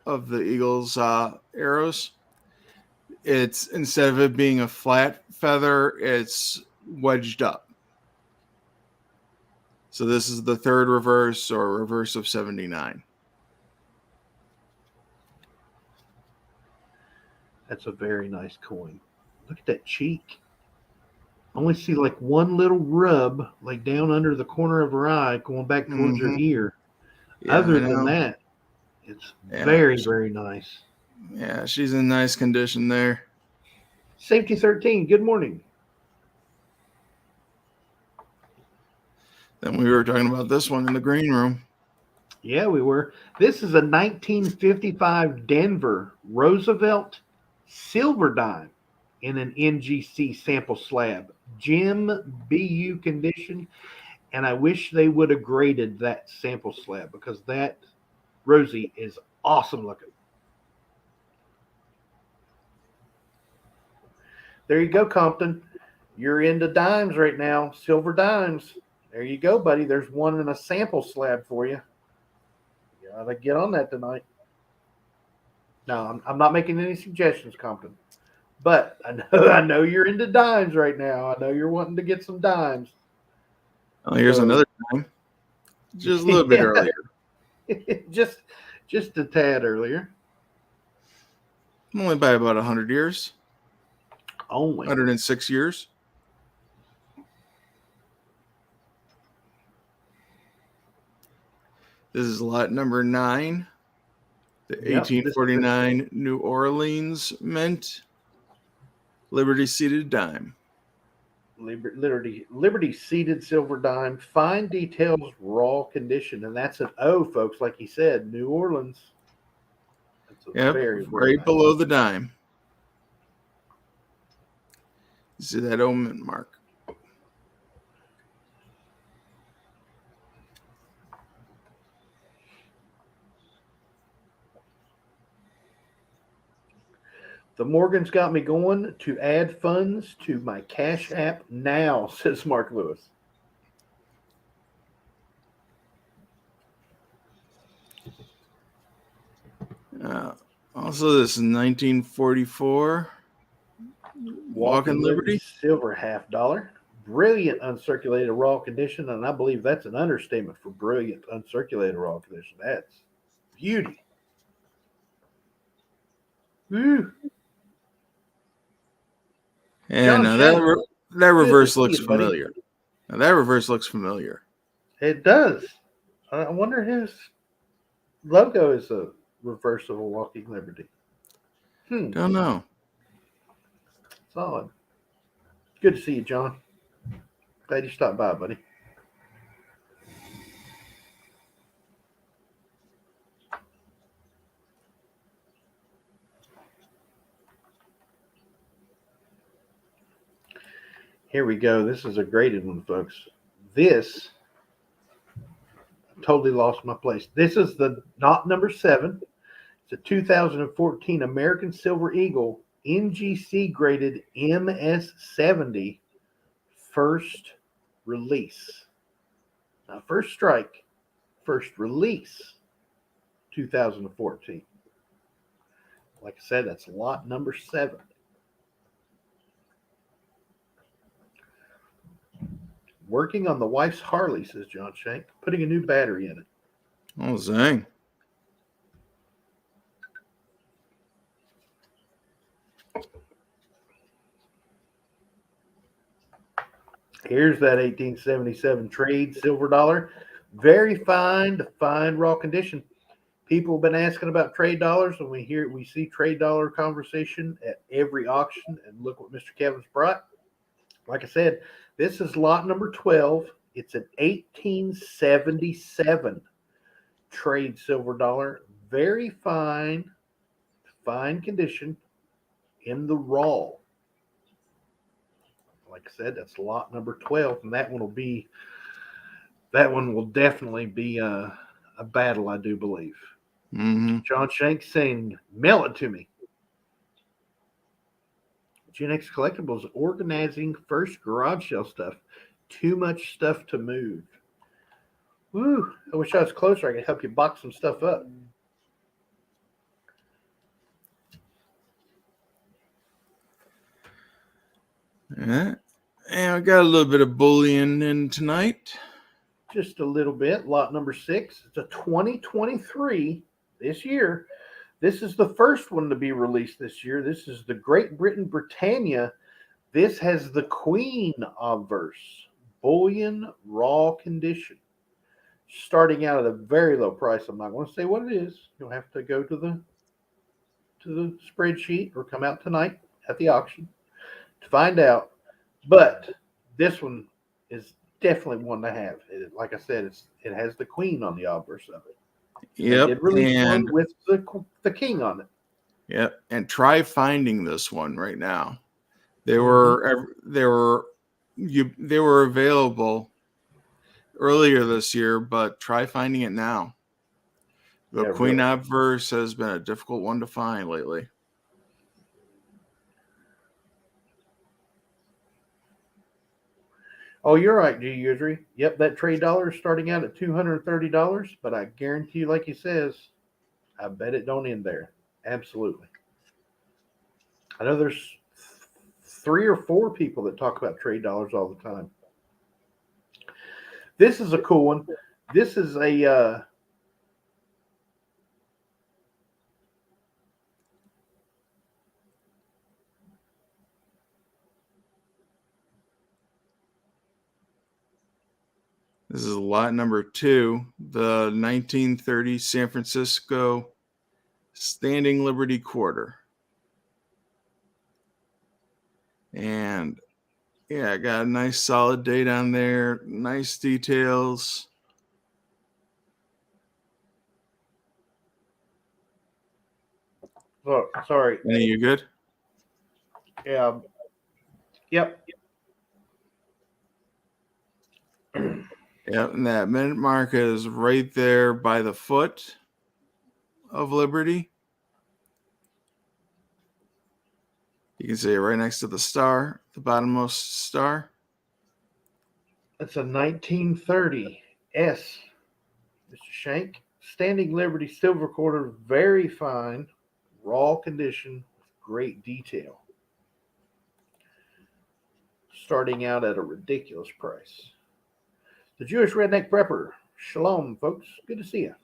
of the eagle's arrows, it's instead of it being a flat feather, it's wedged up. So this is the third reverse, or reverse of 79. That's a very nice coin. Look at that cheek. Only see like one little rub, like down under the corner of her eye, going back towards her ear. Yeah, Other than that, it's Yeah. very, very nice. Yeah, she's in nice condition there. Safety 13, good morning. Then we were talking about this one in the green room. Yeah, we were. This is a 1955 Denver Roosevelt silver dime in an NGC sample slab. Gem BU condition. And I wish they would have graded that sample slab, because that Rosie is awesome looking. There you go, Compton. You're into dimes right now, silver dimes. There you go, buddy. There's one in a sample slab for you. You gotta get on that tonight. No, I'm not making any suggestions, Compton. But I know you're into dimes right now. I know you're wanting to get some dimes. Oh, here's another time. Just a little bit earlier. just a tad earlier. Only by about 100 years. Only 106 years. This is lot number 9. The 1849 New Orleans Mint Liberty seated dime. Liberty seated silver dime, fine details, raw condition, and that's an O, folks. Like he said, New Orleans. That's a very right nice. below the dime. You see that O mint mark? The Morgan's got me going to add funds to my Cash App now, says Mark Lewis. Also, this is 1944. Walking Liberty. Silver $50. Brilliant uncirculated raw condition, and I believe that's an understatement for brilliant uncirculated raw condition. That's beauty. Woo. And that reverse looks familiar. Now that reverse looks familiar. It does. I wonder whose logo is a reverse of a Walking Liberty. Don't know. Solid. Good to see you, John. Glad you stopped by, buddy. Here we go. This is a graded one, folks. This, I totally lost my place. This is the not number 7. It's a 2014 American Silver Eagle NGC graded MS70 first release. Not first strike, first release 2014. Like I said, that's lot number 7. Working on the wife's Harley, says John Shank, putting a new battery in it. Oh, zang. Here's that 1877 trade silver dollar. Very fine to fine raw condition. People have been asking about trade dollars, and we see trade dollar conversation at every auction. And look what Mr. Kevin's brought. Like I said, this is lot number 12. It's an 1877 trade silver dollar. Very fine condition in the raw. Like I said, that's lot number 12, and that one will definitely be a battle, I do believe. Mm-hmm. John Shanks saying, mail it to me. Gen X Collectibles organizing first garage sale stuff. Too much stuff to move. Woo! I wish I was closer. I could help you box some stuff up. Yeah. And we got a little bit of bullion in tonight. Just a little bit. Lot number 6. It's a 2023 this year. This is the first one to be released this year. This is the Great Britain Britannia. This has the Queen obverse. Bullion raw condition. Starting out at a very low price. I'm not going to say what it is. You'll have to go to the spreadsheet or come out tonight at the auction to find out. But this one is definitely one to have. Like I said, it has the Queen on the obverse of it. Yep. They did release one with the King on it. Yep. And try finding this one right now. They were available earlier this year, but try finding it now. The Queen really. obverse has been a difficult one to find lately. Oh, you're right, G. Usery. Yep, that trade dollar is starting out at $230, but I guarantee you, like he says, I bet it don't end there. Absolutely. I know there's 3 or 4 people that talk about trade dollars all the time. This is a cool one. This is a This is lot number 2, the 1930 San Francisco Standing Liberty Quarter. And yeah, I got a nice solid date on there. Nice details. oh, sorry. Any, you good? Yeah. Yep. Yep, and that mint mark is right there by the foot of Liberty. You can see it right next to the star, the bottommost star. That's a 1930 S. Mr. Shank. Standing Liberty silver quarter, very fine, raw condition, great detail. Starting out at a ridiculous price. The Jewish Redneck Prepper. Shalom, folks. Good to see you.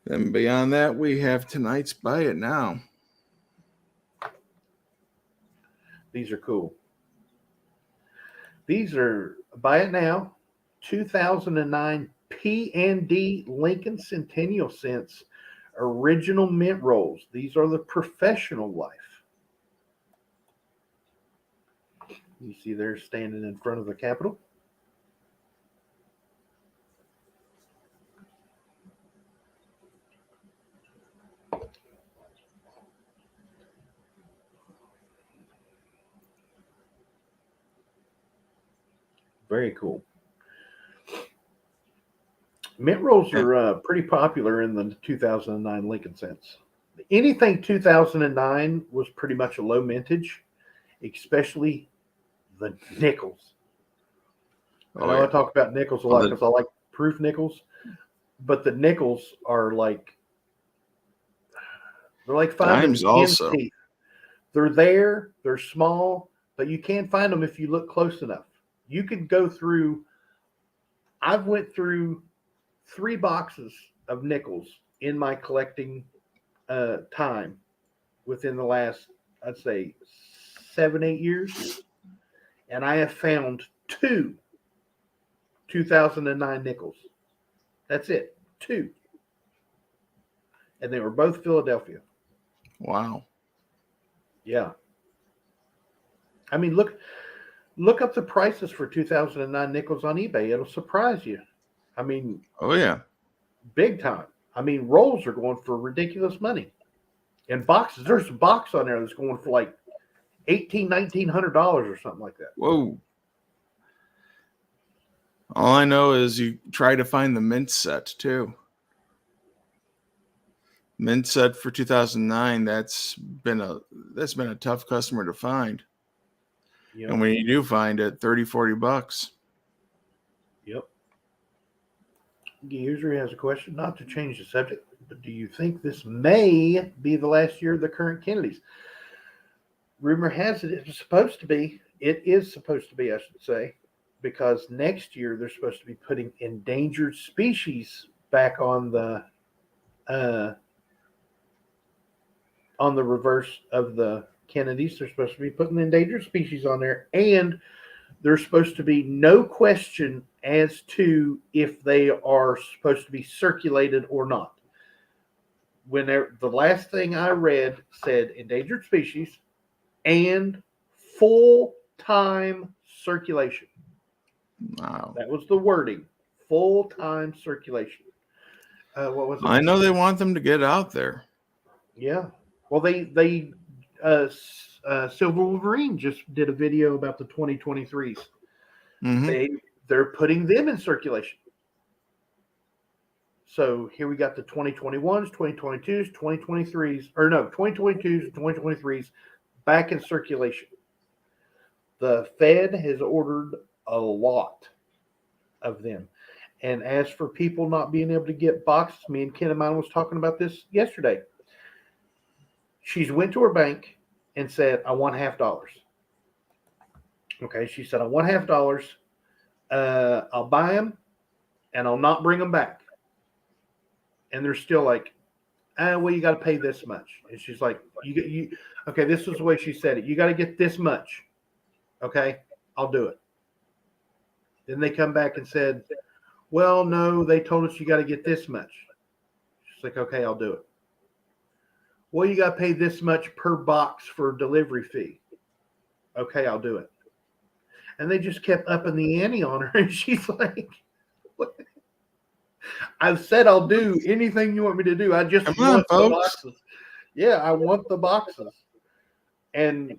Then beyond that, we have tonight's Buy It Now. These are cool. These are Buy It Now, 2009 P&D Lincoln Centennial Cents original mint rolls. These are the professional life. You see they're standing in front of the Capitol. Very cool. Mint rolls are pretty popular in the 2009 Lincoln Cents. Anything 2009 was pretty much a low mintage, especially the nickels. I know I talk about nickels a lot because I like proof nickels, but the nickels are like, they're like finding dimes also. teeth. They're there, they're small, but you can't find them if you look close enough. You could go through, I've went through 3 boxes of nickels in my collecting time, within the last, I'd say, 7-8 years, and I have found 2009 nickels. That's it, 2, and they were both Philadelphia. Wow. Yeah, I mean, look up the prices for 2009 nickels on eBay. It'll surprise you. I mean, Oh yeah. big time. I mean, rolls are going for ridiculous money. And boxes, there's a box on there that's going for like $1,900 or something like that. Whoa. All I know is you try to find the mint set too. Mint set for 2009. That's been a tough customer to find. Yep. And when you do find it, $30-$40. Yep. User has a question, not to change the subject, but do you think this may be the last year of the current Kennedys? Rumor has it it's supposed to be. It is supposed to be, I should say, because next year they're supposed to be putting endangered species back on the reverse of the Kennedys. They're supposed to be putting endangered species on there, and there's supposed to be no question as to if they are supposed to be circulated or not. The last thing I read said endangered species and full-time circulation. Wow. That was the wording. Full-time circulation. What was it? I know they want them to get out there. Yeah. Well, Silver Wolverine just did a video about the 2023s. Mm-hmm. They're putting them in circulation. So here we got the 2021s, 2022s, 2023s, or no, 2022s, 2023s back in circulation. The Fed has ordered a lot of them. And as for people not being able to get boxes, me and Ken of mine was talking about this yesterday. She's went to her bank and said, I want $50. Okay, she said, I want $50. I'll buy them and I'll not bring them back. And they're still like, well, you got to pay this much. And she's like, okay, this is the way she said it. You got to get this much. Okay, I'll do it. Then they come back and said, well, no, they told us you got to get this much. She's like, okay, I'll do it. Well, you got to pay this much per box for delivery fee. Okay, I'll do it. And they just kept upping the ante on her. And she's like, what? I've said I'll do anything you want me to do. I just want the boxes. Yeah, I want the boxes. And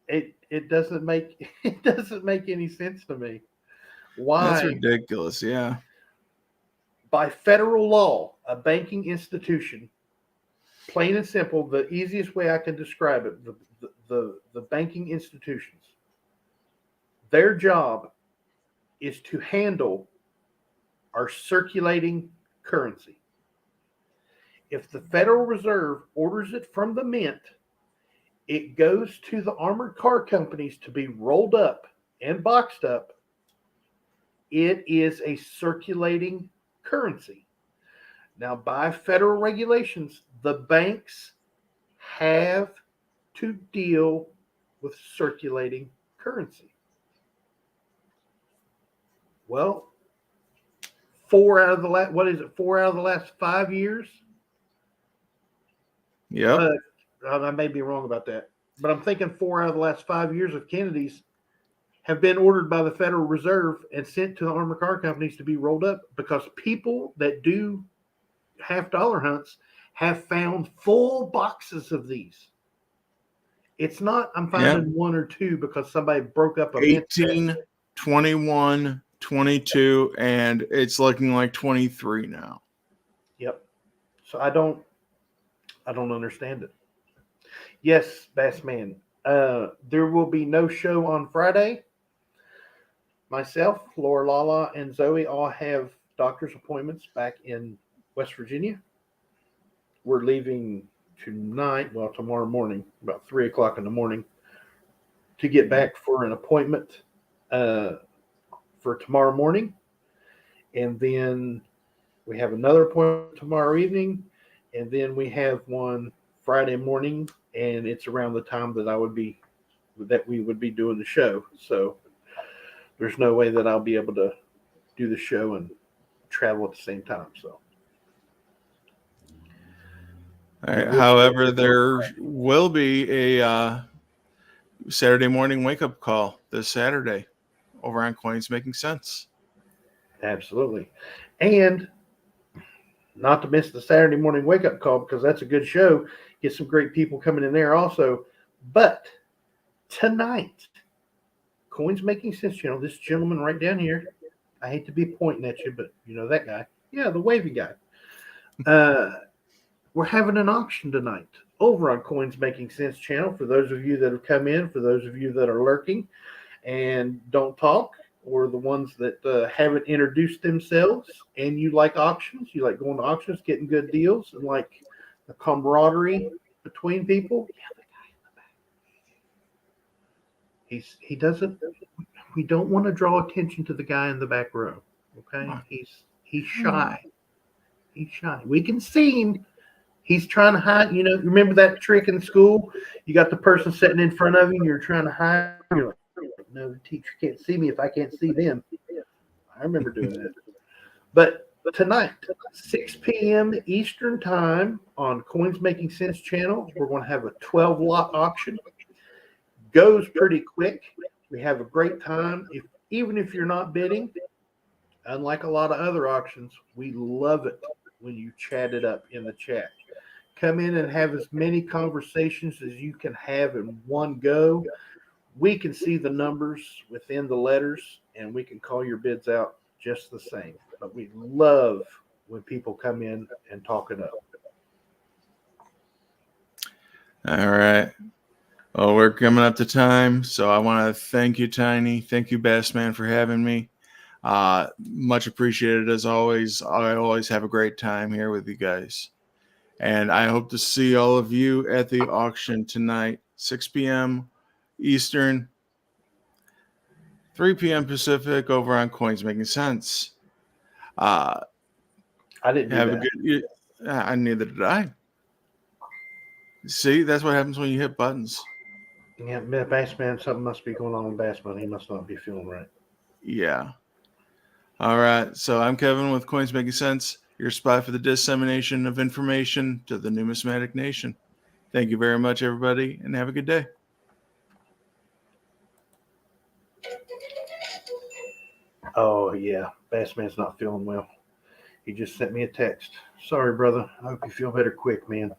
it doesn't make any sense to me. Why? That's ridiculous, yeah. By federal law, a banking institution, plain and simple, the easiest way I can describe it, the banking institutions, their job is to handle our circulating currency. If the Federal Reserve orders it from the mint, it goes to the armored car companies to be rolled up and boxed up. It is a circulating currency. Now, by federal regulations, the banks have to deal with circulating currency. Well, 4 out of the last 5 years? Yep. I may be wrong about that, but I'm thinking 4 out of the last 5 years of Kennedy's have been ordered by the Federal Reserve and sent to the armored car companies to be rolled up because people that do $50 hunts have found full boxes of these. It's not I'm finding 1 or 2 because somebody broke up a 18, 21, 22, and it's looking like 23 now. Yep. So I don't understand it. Yes, Bassman. There will be no show on Friday. Myself, Laura Lala, and Zoe all have doctor's appointments back in West Virginia. We're leaving tomorrow morning, about 3 o'clock in the morning, to get back for an appointment for tomorrow morning. And then we have another appointment tomorrow evening. And then we have one Friday morning, and it's around the time that we would be doing the show. So there's no way that I'll be able to do the show and travel at the same time. So. All right. However, there will be a Saturday morning wake-up call this Saturday over on Coins Making Sense. Absolutely. And not to miss the Saturday morning wake-up call, because that's a good show. Get some great people coming in there also. But tonight, Coins Making Sense channel, this gentleman right down here, I hate to be pointing at you, but you know that guy. Yeah, the wavy guy. We're having an auction tonight over on Coins Making Sense channel. For those of you that have come in, for those of you that are lurking and don't talk, or the ones that haven't introduced themselves, and you like auctions, you like going to auctions, getting good deals, and like the camaraderie between people. Yeah, the guy in the back. He doesn't. We don't want to draw attention to the guy in the back row. Okay, he's shy. He's shy. We can see him. He's trying to hide. You know, remember that trick in school? You got the person sitting in front of you, and you're trying to hide. You're like, no, the teacher can't see me if I can't see them. I remember doing that. But tonight, 6 p.m. Eastern time on Coins Making Sense channel, we're going to have a 12-lot auction. Goes pretty quick. We have a great time. Even if you're not bidding, unlike a lot of other auctions, we love it when you chat it up in the chat. Come in and have as many conversations as you can have in one go. We can see the numbers within the letters, and we can call your bids out just the same. But we love when people come in and talk it up. All right. Well, we're coming up to time, so I want to thank you, Tiny. Thank you, Bassman, for having me. Much appreciated as always. I always have a great time here with you guys. And I hope to see all of you at the auction tonight, 6 p.m. Eastern, 3 p.m. Pacific over on Coins Making Sense. I didn't have a good. Neither did I. See, that's what happens when you hit buttons. Yeah, Bassman, something must be going on with Bassman. He must not be feeling right. Yeah. All right. So I'm Kevin with Coins Making Sense, your spot for the dissemination of information to the numismatic nation. Thank you very much, everybody, and have a good day. Oh, yeah. Bassman's not feeling well. He just sent me a text. Sorry, brother. I hope you feel better quick, man.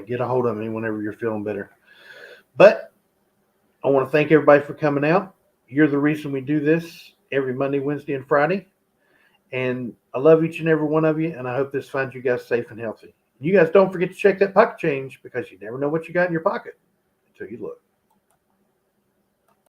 Get a hold of me whenever you're feeling better. But I want to thank everybody for coming out. You're the reason we do this every Monday, Wednesday, and Friday. And I love each and every one of you, and I hope this finds you guys safe and healthy. You guys don't forget to check that pocket change, because you never know what you got in your pocket until you look.